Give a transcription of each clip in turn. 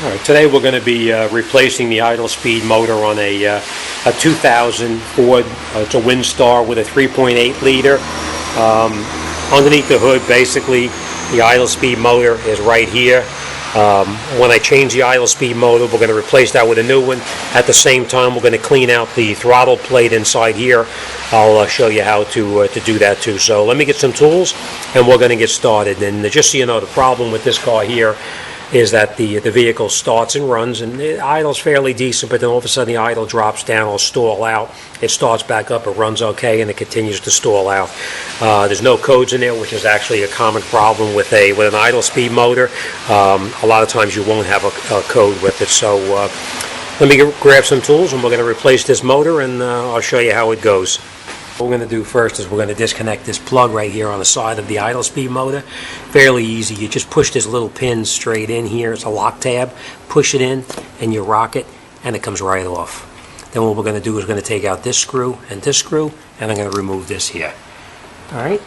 All right, today we're going to be replacing the idle speed motor on a 2000 Ford. It's a Windstar with a 3.8 liter. Underneath the hood, basically, the idle speed motor is right here. When I change the idle speed motor, we're going to replace that with a new one. At the same time, we're going to clean out the throttle plate inside here. I'll show you how to do that too. So let me get some tools, and we're going to get started. And just so you know, the problem with this car here is that the vehicle starts and runs, and it idles fairly decent, but then all of a sudden the idle drops down, it'll stall out. It starts back up, it runs okay, and it continues to stall out. There's no codes in there, which is actually a common problem with an idle speed motor. A lot of times you won't have a code with it. So let me grab some tools, and we're going to replace this motor, and I'll show you how it goes. What we're going to do first is we're going to disconnect this plug right here on the side of the idle speed motor. Fairly easy. You just push this little pin straight in here. It's a lock tab. Push it in and you rock it and it comes right off. Then what we're going to do is we're going to take out this screw, and I'm going to remove this here. Alright.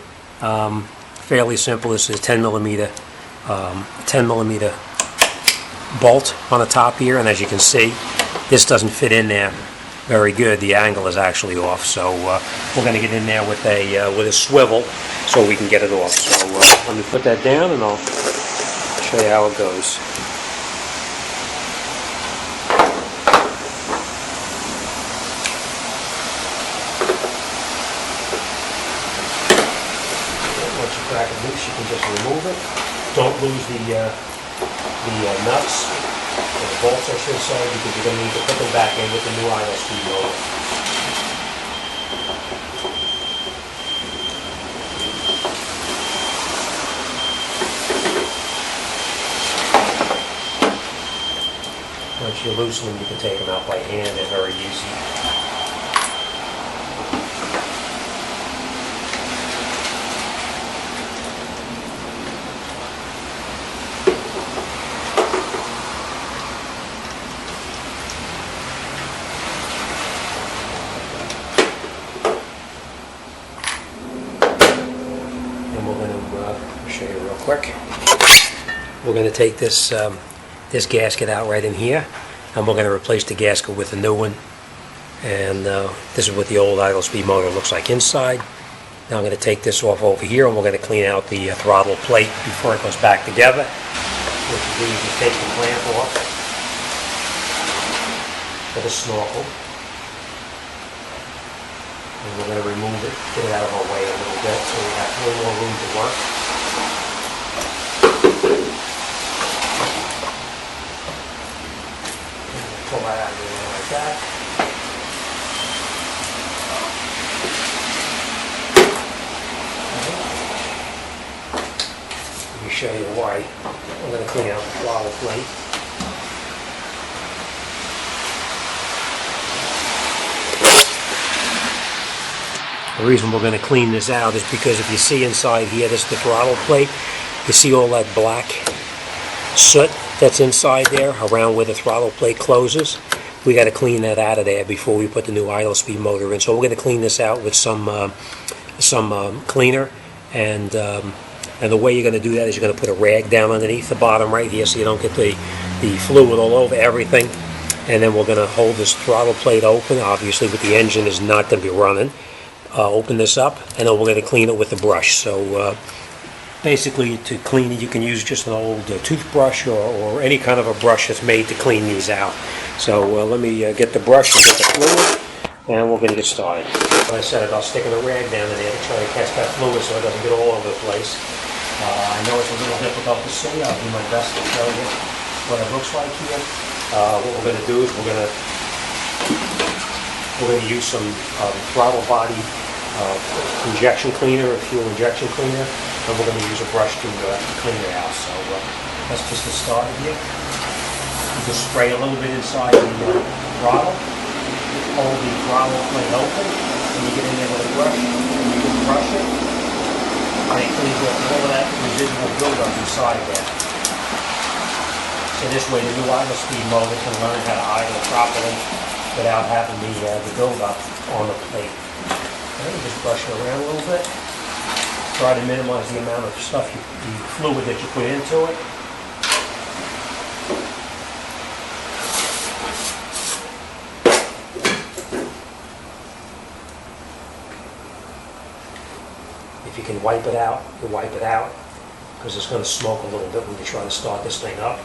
Fairly simple. This is a 10 millimeter bolt on the top here, and as you can see, this doesn't fit in there very good. The angle is actually off, so we're going to get in there with a swivel so we can get it off. So let me put that down and I'll show you how it goes. Once you crack it loose, you can just remove it. Don't lose the nuts. The bolts, I should say, because you're going to need to put them back in with the new idle speed motor. Once you loosen them, you can take them out by hand. They're very easy. Show you real quick. We're going to take this this gasket out right in here, and we're going to replace the gasket with a new one. And this is what the old idle speed motor looks like inside. Now I'm going to take this off over here, and we're going to clean out the throttle plate before it goes back together. What you do is you take the clamp off for the snorkel, and we're going to remove it, get it out of our way a little bit so we have a little more room to work. Pull that out of there like that. Let me show you why I'm going to clean out the throttle plate. The reason we're going to clean this out is because if you see inside here, this is the throttle plate. You see all that black soot that's inside there around where the throttle plate closes. We got to clean that out of there before we put the new idle speed motor in. So we're going to clean this out with some cleaner, and the way you're going to do that is you're going to put a rag down underneath the bottom right here so you don't get the fluid all over everything. And then we're going to hold this throttle plate open, obviously, but the engine is not going to be running. Open this up, and then we're going to clean it with a brush. So basically, to clean it, you can use just an old toothbrush or any kind of a brush that's made to clean these out. So let me get the brush and get the fluid, and we're going to get started. As I said, I'll stick a rag down in there to try to catch that fluid so it doesn't get all over the place. I know it's a little difficult to see. I'll do my best to show you what it looks like here. What we're going to do is we're going to use some throttle body injection cleaner, or fuel injection cleaner, and we're going to use a brush to clean it out. So that's just the start here. You just spray a little bit inside the throttle, hold the throttle plate open, and you get in there with a brush, and you can brush it, and it cleans up all of that residual buildup inside there. So this way the new idle speed motor can learn how to idle properly without having the buildup on the plate. Okay, just brush it around a little bit. Try to minimize the amount of stuff, the fluid that you put into it. can wipe it out, you wipe it out, because it's going to smoke a little bit when you try to start this thing up.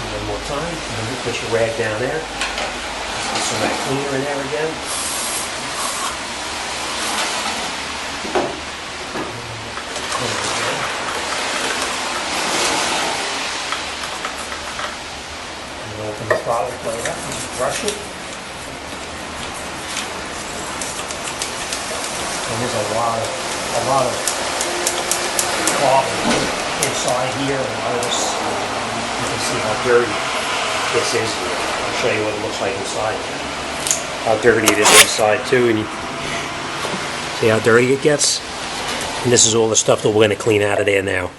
One more time, and you put your rag down there. Put some of that cleaner in there again. Open the throttle plate up and brush it. And there's a lot of carbon inside here, and notice you can see how dirty this is here. I'll show you what it looks like inside. How dirty it is inside too, and you see how dirty it gets? And this is all the stuff that we're going to clean out of there now.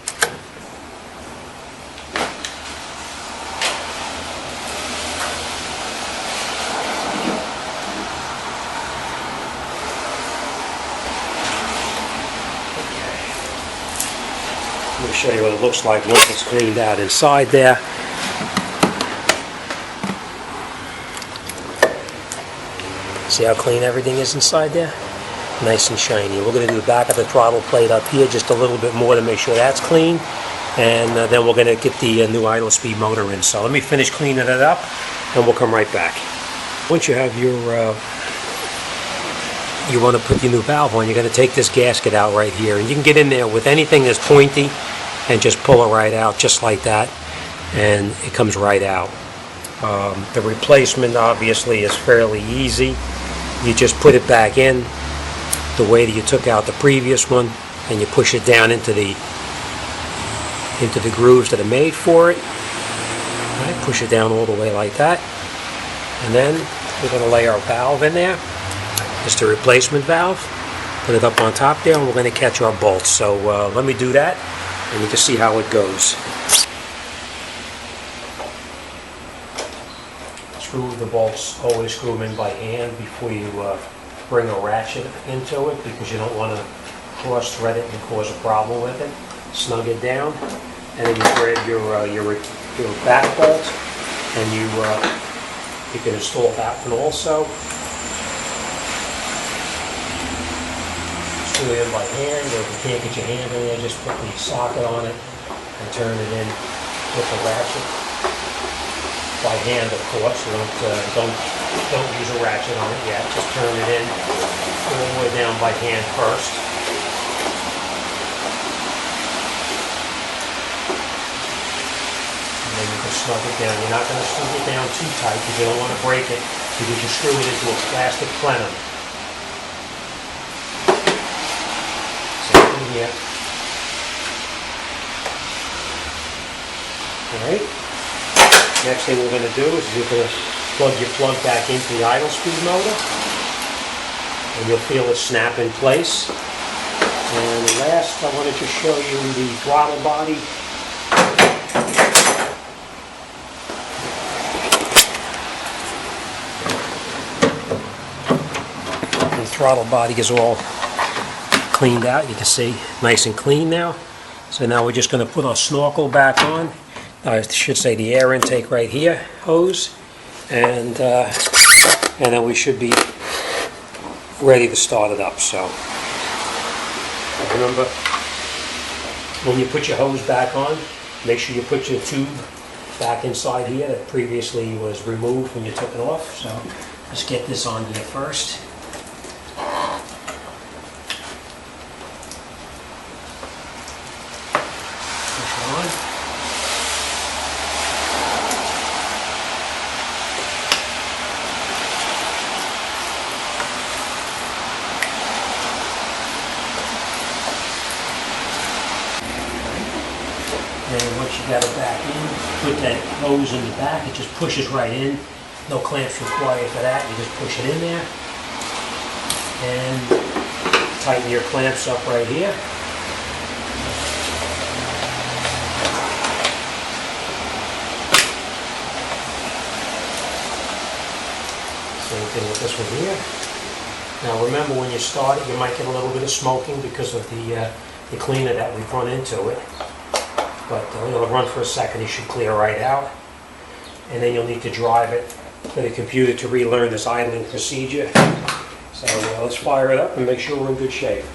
Let me show you what it looks like once it's cleaned out inside there. See how clean everything is inside there? Nice and shiny. We're going to do the back of the throttle plate up here just a little bit more to make sure that's clean. And then we're going to get the new idle speed motor in. So let me finish cleaning it up and we'll come right back. Once you have your you want to put your new valve on, you're going to take this gasket out right here, and you can get in there with anything that's pointy and just pull it right out just like that, and it comes right out. The replacement obviously is fairly easy. You just put it back in the way that you took out the previous one, and you push it down into the grooves that are made for it. Right, push it down all the way like that, and then we're going to lay our valve in there. It's the replacement valve. Put it up on top there, and we're going to catch our bolts. So let me do that, and you can see how it goes. Screw the bolts, always screw them in by hand before you bring a ratchet into it, because you don't want to cross-thread it and cause a problem with it. Snug it down, and then you grab your back bolt, and you can install that one also. Screw it in by hand, or if you can't get your hand in there, just put the socket on it and turn it in with the ratchet. By hand, of course. Don't use a ratchet on it yet. Just turn it in all the way down by hand first. And then you can snug it down. You're not going to snug it down too tight because you don't want to break it, because you screw it into a plastic plenum. Here. Alright. Next thing we're going to do is you're going to plug your plug back into the idle speed motor, and you'll feel it snap in place. And last, I wanted to show you the throttle body. The throttle body is all cleaned out. You can see nice and clean now. So now we're just going to put our snorkel back on. I should say the air intake right here, hose, and then we should be ready to start it up. So remember, when you put your hose back on, make sure you put your tube back inside here that previously was removed when you took it off. So let's get this on here first. And once you got it back in, put that hose in the back, it just pushes right in. No clamps required for that, you just push it in there. And tighten your clamps up right here. Same thing with this one here. Now remember, when you start it, you might get a little bit of smoking because of the cleaner that we've run into it. But it'll run for a second, it should clear right out. And then you'll need to drive it to the computer to relearn this idling procedure. So let's fire it up and make sure we're in good shape.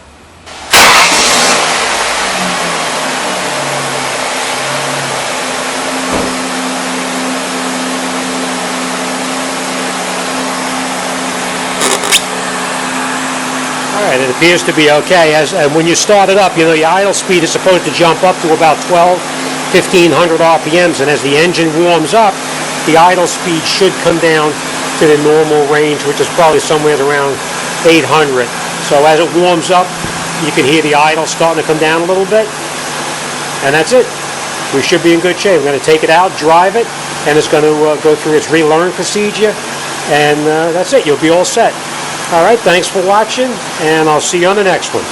All right, it appears to be okay. And when you start it up, you know, your idle speed is supposed to jump up to about 1,500 RPMs, and as the engine warms up, the idle speed should come down to the normal range, which is probably somewhere around 800. So as it warms up, you can hear the idle starting to come down a little bit, and that's it. We should be in good shape. We're going to take it out, drive it, and it's going to go through its relearn procedure, and that's it. You'll be all set. All right, thanks for watching, and I'll see you on the next one.